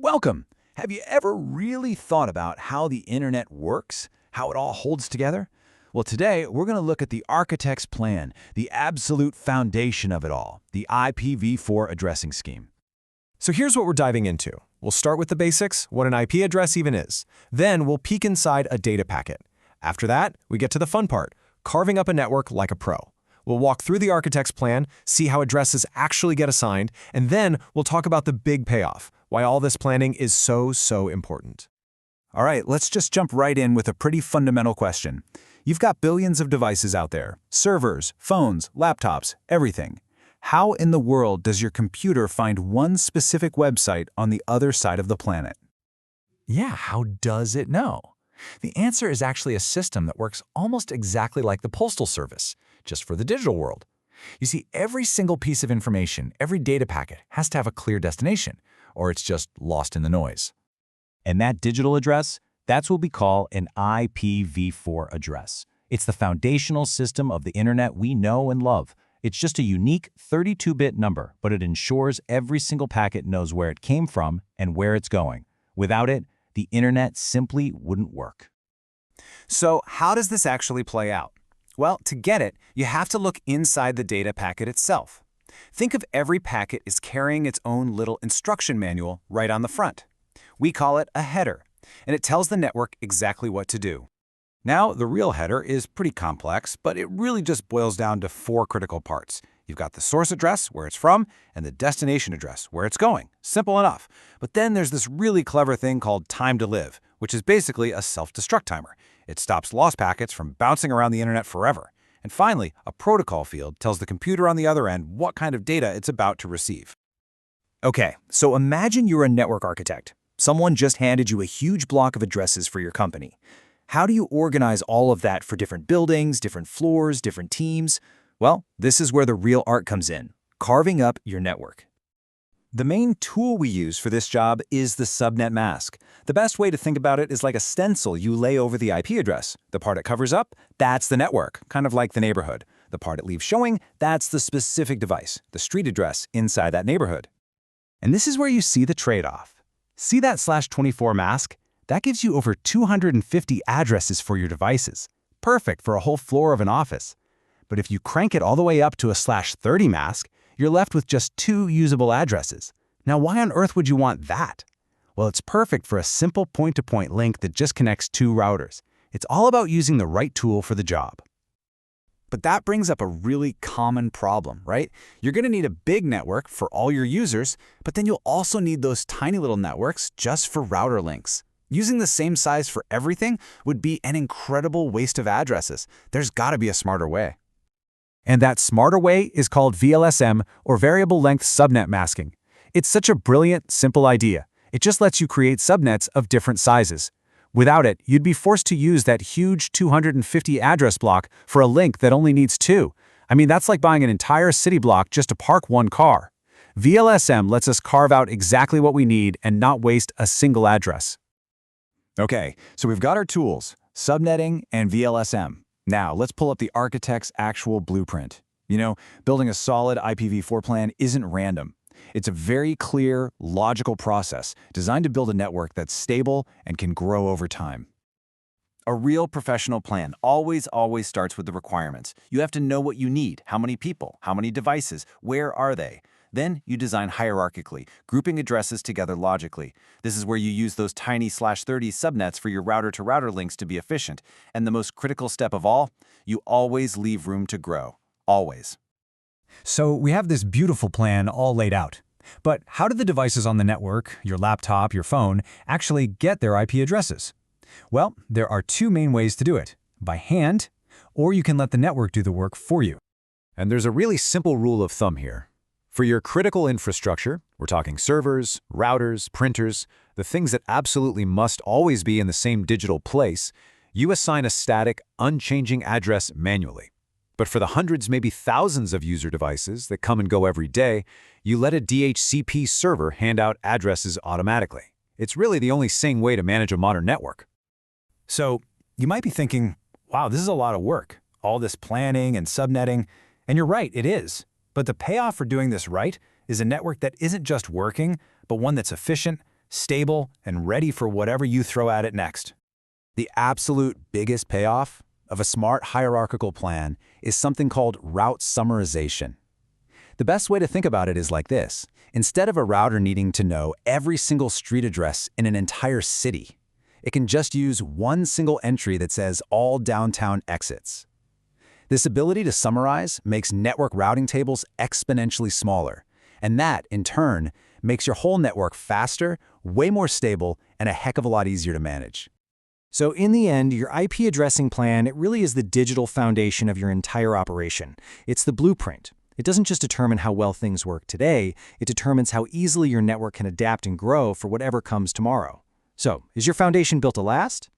Welcome! Have you ever really thought about how the internet works? How it all holds together? Well, today we're going to look at the architect's plan, the absolute foundation of it all, the IPv4 addressing scheme. So here's what we're diving into. We'll start with the basics, what an IP address even is. Then we'll peek inside a data packet. After that, we get to the fun part, carving up a network like a pro. We'll walk through the architect's plan, see how addresses actually get assigned, and then we'll talk about the big payoff, why all this planning is so important. All right, let's just jump right in with a pretty fundamental question. You've got billions of devices out there, servers, phones, laptops, everything. How in the world does your computer find one specific website on the other side of the planet? Yeah, how does it know? The answer is actually a system that works almost exactly like the Postal Service, just for the digital world. You see, every single piece of information, every data packet has to have a clear destination, or it's just lost in the noise. And that digital address, that's what we call an IPv4 address. It's the foundational system of the internet we know and love. It's just a unique 32-bit number, but it ensures every single packet knows where it came from and where it's going. Without it, the internet simply wouldn't work. So how does this actually play out? Well, to get it, you have to look inside the data packet itself. Think of every packet as carrying its own little instruction manual right on the front. We call it a header, and it tells the network exactly what to do. Now, the real header is pretty complex, but it really just boils down to four critical parts. You've got the source address, where it's from, and the destination address, where it's going. Simple enough. But then there's this really clever thing called time to live, which is basically a self-destruct timer. It stops lost packets from bouncing around the internet forever. And finally, a protocol field tells the computer on the other end what kind of data it's about to receive. Okay, so imagine you're a network architect. Someone just handed you a huge block of addresses for your company. How do you organize all of that for different buildings, different floors, different teams? Well, this is where the real art comes in, carving up your network. The main tool we use for this job is the subnet mask. The best way to think about it is like a stencil you lay over the IP address. The part it covers up, that's the network, kind of like the neighborhood. The part it leaves showing, that's the specific device, the street address inside that neighborhood. And this is where you see the trade-off. See that /24 mask? That gives you over 250 addresses for your devices. Perfect for a whole floor of an office. But if you crank it all the way up to a /30 mask, you're left with just 2 usable addresses. Now, why on earth would you want that? Well, it's perfect for a simple point-to-point link that just connects 2 routers. It's all about using the right tool for the job. But that brings up a really common problem, right? You're going to need a big network for all your users, but then you'll also need those tiny little networks just for router links. Using the same size for everything would be an incredible waste of addresses. There's got to be a smarter way. And that smarter way is called VLSM, or Variable Length Subnet Masking. It's such a brilliant, simple idea. It just lets you create subnets of different sizes. Without it, you'd be forced to use that huge 250 address block for a link that only needs 2. I mean, that's like buying an entire city block just to park one car. VLSM lets us carve out exactly what we need and not waste a single address. Okay, so we've got our tools, subnetting and VLSM. Now, let's pull up the architect's actual blueprint. You know, building a solid IPv4 plan isn't random. It's a very clear, logical process designed to build a network that's stable and can grow over time. A real professional plan always starts with the requirements. You have to know what you need, how many people, how many devices, where are they? Then you design hierarchically, grouping addresses together logically. This is where you use those tiny /30 subnets for your router-to-router links to be efficient. And the most critical step of all, you always leave room to grow. Always. So we have this beautiful plan all laid out. But how do the devices on the network, your laptop, your phone, actually get their IP addresses? Well, there are 2 main ways to do it, by hand, or you can let the network do the work for you. And there's a really simple rule of thumb here. For your critical infrastructure, we're talking servers, routers, printers, the things that absolutely must always be in the same digital place, you assign a static, unchanging address manually. But for the hundreds, maybe thousands of user devices that come and go every day, you let a DHCP server hand out addresses automatically. It's really the only sane way to manage a modern network. So you might be thinking, wow, this is a lot of work, all this planning and subnetting. And you're right, it is. But the payoff for doing this right is a network that isn't just working, but one that's efficient, stable, and ready for whatever you throw at it next. The absolute biggest payoff of a smart hierarchical plan is something called route summarization. The best way to think about it is like this. Instead of a router needing to know every single street address in an entire city, it can just use one single entry that says all downtown exits. This ability to summarize makes network routing tables exponentially smaller, and that, in turn, makes your whole network faster, way more stable, and a heck of a lot easier to manage. So in the end, your IP addressing plan, it really is the digital foundation of your entire operation. It's the blueprint. It doesn't just determine how well things work today, it determines how easily your network can adapt and grow for whatever comes tomorrow. So, is your foundation built to last?